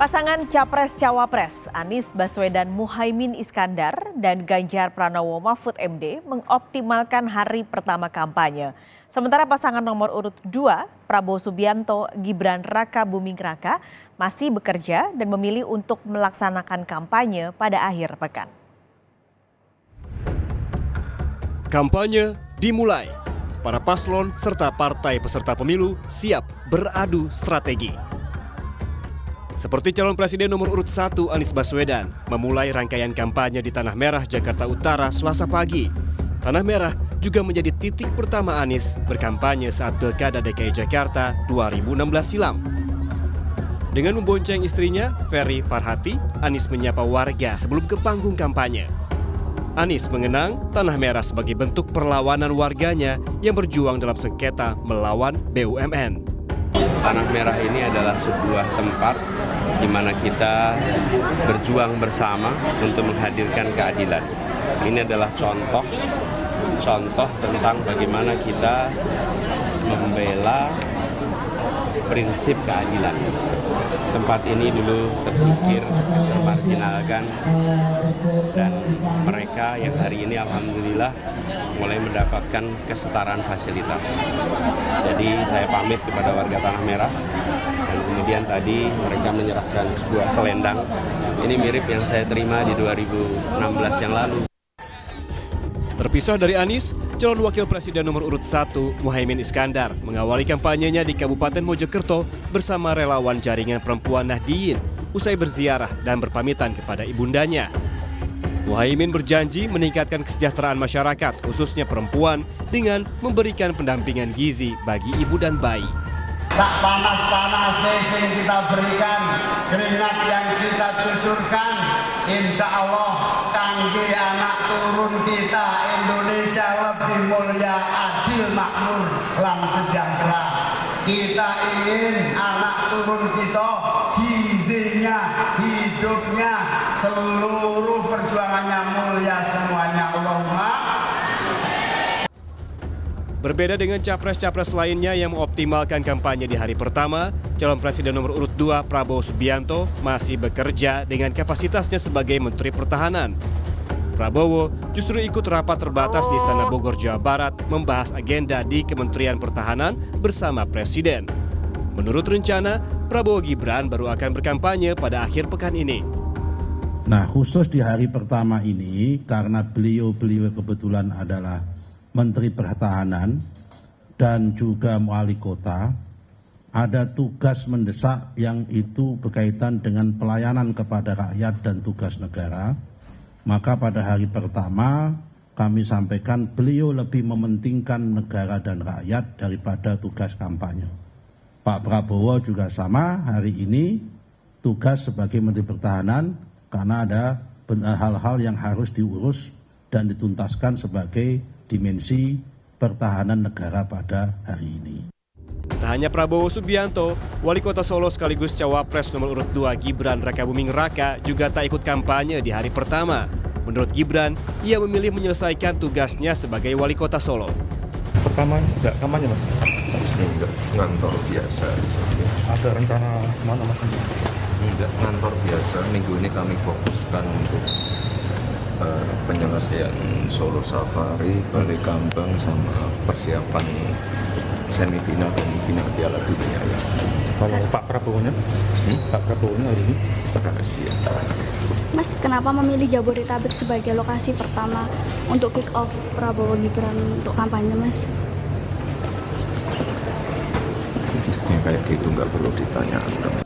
Pasangan Capres-Cawapres Anies Baswedan Muhaimin Iskandar dan Ganjar Pranowo Mahfud MD mengoptimalkan hari pertama kampanye. Sementara pasangan nomor urut 2 Prabowo Subianto Gibran Raka Buming Raka masih bekerja dan memilih untuk melaksanakan kampanye pada akhir pekan. Kampanye dimulai. Para paslon serta partai peserta pemilu siap beradu strategi. Seperti calon presiden nomor urut 1 Anies Baswedan memulai rangkaian kampanye di Tanah Merah, Jakarta Utara Selasa pagi. Tanah Merah juga menjadi titik pertama Anies berkampanye saat Pilkada DKI Jakarta 2016 silam. Dengan membonceng istrinya, Ferry Farhati, Anies menyapa warga sebelum ke panggung kampanye. Anies mengenang Tanah Merah sebagai bentuk perlawanan warganya yang berjuang dalam sengketa melawan BUMN. Tanah Merah ini adalah sebuah tempat di mana kita berjuang bersama untuk menghadirkan keadilan. Ini adalah contoh tentang bagaimana kita membela prinsip keadilan. Tempat ini dulu tersingkir, termarginalkan, dan mereka yang hari ini alhamdulillah mulai mendapatkan kesetaraan fasilitas. Jadi saya pamit kepada warga Tanah Merah, dan kemudian tadi mereka menyerahkan sebuah selendang. Ini mirip yang saya terima di 2016 yang lalu. Terpisah dari Anies, calon wakil presiden nomor urut 1 Muhaimin Iskandar mengawali kampanyenya di Kabupaten Mojokerto bersama relawan jaringan perempuan Nahdien usai berziarah dan berpamitan kepada ibundanya. Muhaimin berjanji meningkatkan kesejahteraan masyarakat, khususnya perempuan, dengan memberikan pendampingan gizi bagi ibu dan bayi. Sak panas-panasnya yang kita berikan, keringat yang kita cucurkan, insya Allah kangge anak turun kita Indonesia lebih mulia, adil, makmur, lan sejahtera. Kita ingin anak turun kita gizinya, hidupnya, seluruh perjuangannya mulia semuanya. Allahumma. Berbeda dengan capres-capres lainnya yang mengoptimalkan kampanye di hari pertama, calon presiden nomor urut 2 Prabowo Subianto masih bekerja dengan kapasitasnya sebagai Menteri Pertahanan. Prabowo justru ikut rapat terbatas di Istana Bogor, Jawa Barat membahas agenda di Kementerian Pertahanan bersama Presiden. Menurut rencana, Prabowo Gibran baru akan berkampanye pada akhir pekan ini. Nah, khusus di hari pertama ini karena beliau kebetulan adalah Menteri Pertahanan dan juga wali kota, ada tugas mendesak yang itu berkaitan dengan pelayanan kepada rakyat dan tugas negara. Maka pada hari pertama kami sampaikan beliau lebih mementingkan negara dan rakyat daripada tugas kampanye. Pak Prabowo juga sama, hari ini tugas sebagai Menteri Pertahanan karena ada hal-hal yang harus diurus dan dituntaskan sebagai dimensi pertahanan negara pada hari ini. Tak hanya Prabowo Subianto, Wali Kota Solo sekaligus Cawapres nomor urut 2 Gibran Raka Buming Raka juga tak ikut kampanye di hari pertama. Menurut Gibran, ia memilih menyelesaikan tugasnya sebagai Wali Kota Solo. Pertama enggak kampanye, Mas? Enggak, ngantor biasa. Ada rencana kemana, Mas? Enggak, ngantor biasa. Minggu ini kami fokuskan untuk penyelesaian Solo Safari, Bali Kambang, sama persiapan semifinal dan final Piala Dunia ya. Kalau Pak Prabowo-nya? Pak Prabowo-nya hari ini? Rahasia. Mas, kenapa memilih Jabodetabek sebagai lokasi pertama untuk kick off Prabowo Gibran untuk kampanye, Mas? Ya, kayak gitu nggak perlu ditanyakan.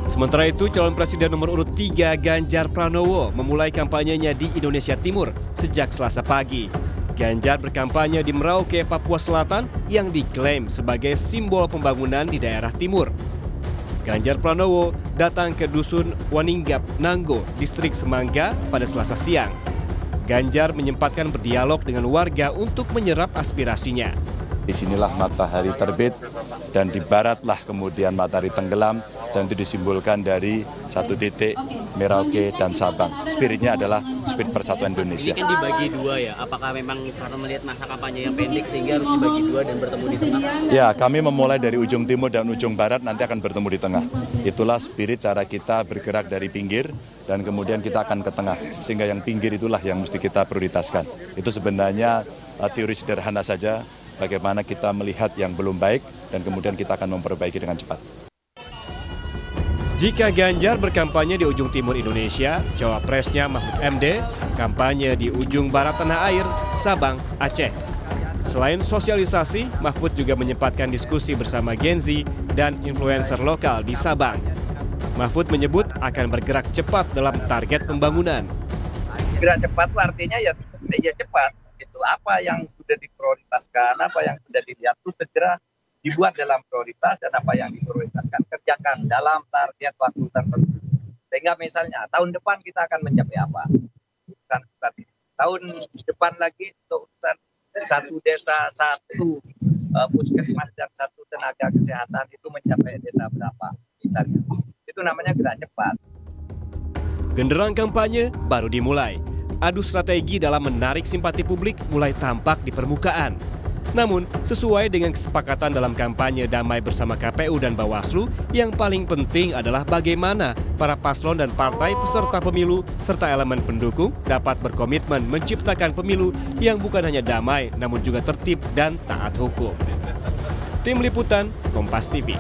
Sementara itu, calon presiden nomor urut 3 Ganjar Pranowo memulai kampanyenya di Indonesia Timur sejak Selasa pagi. Ganjar berkampanye di Merauke, Papua Selatan yang diklaim sebagai simbol pembangunan di daerah timur. Ganjar Pranowo datang ke Dusun Waninggap, Nanggo, Distrik Semangga pada Selasa siang. Ganjar menyempatkan berdialog dengan warga untuk menyerap aspirasinya. Disinilah matahari terbit dan di baratlah kemudian matahari tenggelam, dan itu disimbolkan dari satu titik Merauke dan Sabang. Spiritnya adalah spirit persatuan Indonesia. Ini kan dibagi dua ya, apakah memang karena melihat masa kampanye yang pendek sehingga harus dibagi dua dan bertemu di tengah? Ya, kami memulai dari ujung timur dan ujung barat, nanti akan bertemu di tengah. Itulah spirit cara kita bergerak dari pinggir dan kemudian kita akan ke tengah. Sehingga yang pinggir itulah yang mesti kita prioritaskan. Itu sebenarnya teori sederhana saja, bagaimana kita melihat yang belum baik dan kemudian kita akan memperbaiki dengan cepat. Jika Ganjar berkampanye di ujung timur Indonesia, cawapresnya Mahfud MD kampanye di ujung barat tanah air, Sabang, Aceh. Selain sosialisasi, Mahfud juga menyempatkan diskusi bersama Gen Z dan influencer lokal di Sabang. Mahfud menyebut akan bergerak cepat dalam target pembangunan. Gerak cepat itu artinya ya cepat. Itu apa yang sudah diprioritaskan, apa yang sudah dilihat itu segera dibuat dalam prioritas, dan apa yang diprioritaskan kerjakan dalam target waktu tertentu. Sehingga misalnya tahun depan kita akan mencapai apa? Tahun depan lagi untuk urusan satu desa, satu puskesmas dan satu tenaga kesehatan itu mencapai desa berapa misalnya. Itu namanya gerak cepat. Genderang kampanye baru dimulai. Adu strategi dalam menarik simpati publik mulai tampak di permukaan. Namun, sesuai dengan kesepakatan dalam kampanye damai bersama KPU dan Bawaslu, yang paling penting adalah bagaimana para paslon dan partai peserta pemilu serta elemen pendukung dapat berkomitmen menciptakan pemilu yang bukan hanya damai, namun juga tertib dan taat hukum. Tim Liputan, Kompas TV.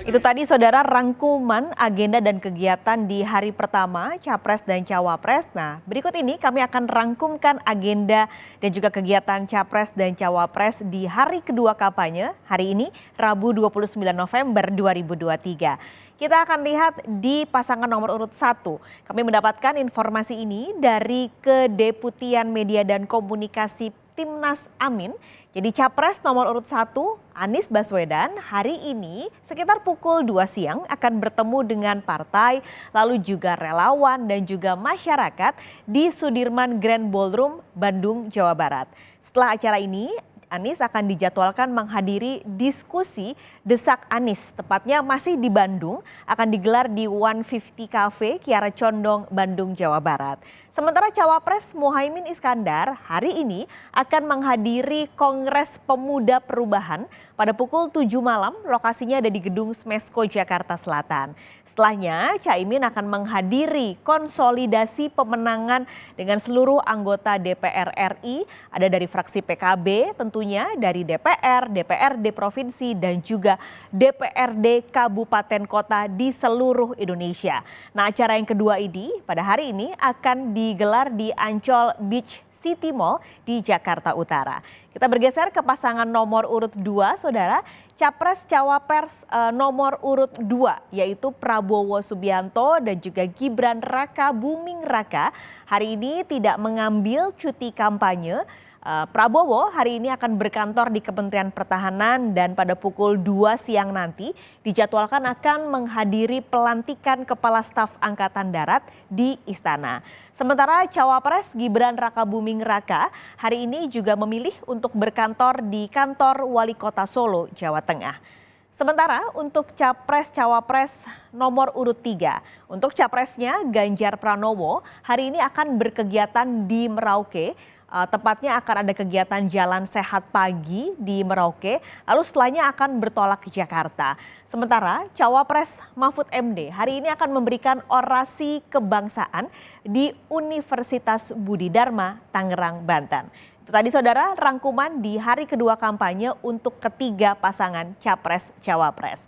Itu tadi saudara rangkuman agenda dan kegiatan di hari pertama Capres dan Cawapres. Nah, berikut ini kami akan rangkumkan agenda dan juga kegiatan Capres dan Cawapres di hari kedua kampanye, hari ini Rabu 29 November 2023. Kita akan lihat di pasangan nomor urut 1. Kami mendapatkan informasi ini dari Kedeputian Media dan Komunikasi Timnas Amin. Jadi Capres nomor urut 1 Anies Baswedan hari ini sekitar pukul 2 siang akan bertemu dengan partai, lalu juga relawan dan juga masyarakat di Sudirman Grand Ballroom, Bandung, Jawa Barat. Setelah acara ini, Anies akan dijadwalkan menghadiri diskusi Desak Anies, tepatnya masih di Bandung, akan digelar di 150 Cafe, Kiara Condong, Bandung, Jawa Barat. Sementara Cawapres Muhaimin Iskandar hari ini akan menghadiri Kongres Pemuda Perubahan pada pukul 7 malam, lokasinya ada di Gedung Smesco, Jakarta Selatan. Setelahnya, Caimin akan menghadiri konsolidasi pemenangan dengan seluruh anggota DPR RI, ada dari fraksi PKB tentunya, dari DPR, DPRD Provinsi, dan juga DPRD Kabupaten Kota di seluruh Indonesia. Nah, acara yang kedua ini pada hari ini akan digelar di Ancol Beach City Mall di Jakarta Utara. Kita bergeser ke pasangan nomor urut 2, saudara. Capres Cawapres nomor urut 2 yaitu Prabowo Subianto dan juga Gibran Raka Buming Raka hari ini tidak mengambil cuti kampanye. Prabowo hari ini akan berkantor di Kementerian Pertahanan dan pada pukul 2 siang nanti dijadwalkan akan menghadiri pelantikan Kepala Staf Angkatan Darat di Istana. Sementara Cawapres Gibran Raka Buming Raka hari ini juga memilih untuk berkantor di kantor Wali Kota Solo, Jawa Tengah. Sementara untuk Capres Cawapres nomor urut 3, untuk Capresnya Ganjar Pranowo hari ini akan berkegiatan di Merauke. Tepatnya akan ada kegiatan jalan sehat pagi di Merauke, lalu setelahnya akan bertolak ke Jakarta. Sementara Cawapres Mahfud MD hari ini akan memberikan orasi kebangsaan di Universitas Budi Dharma, Tangerang, Banten. Itu tadi saudara rangkuman di hari kedua kampanye untuk ketiga pasangan Capres Cawapres.